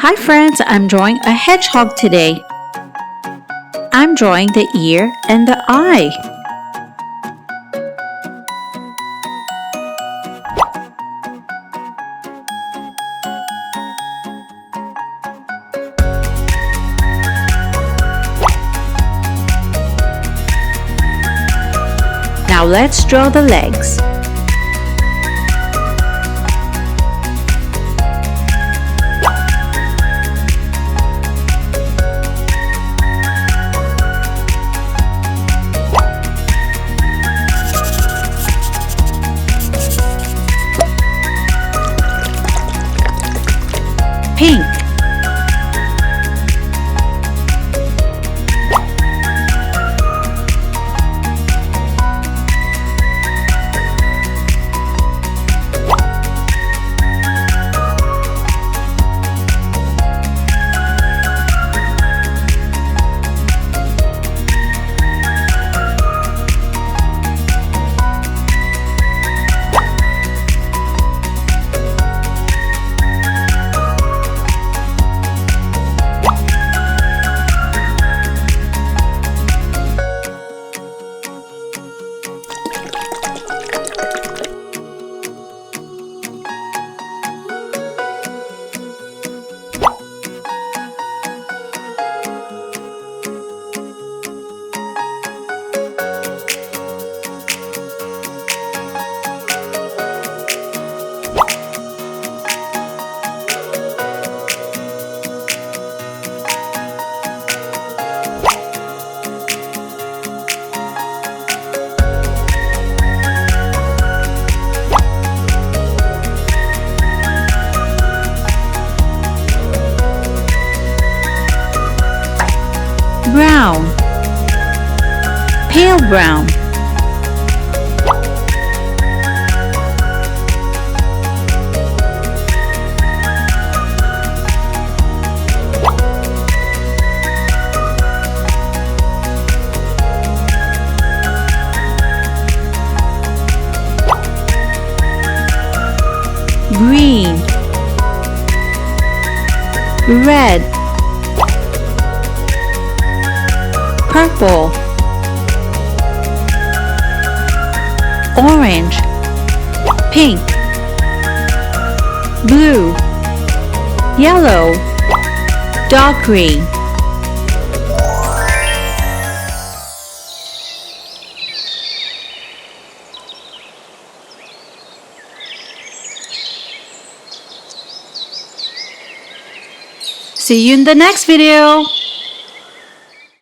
Hi friends, I'm drawing a hedgehog today. I'm drawing the ear and the eye. Now let's draw the legs. Pink, brown, pale brown, green, red, purple, orange, pink, blue, yellow, dark green. See you in the next video.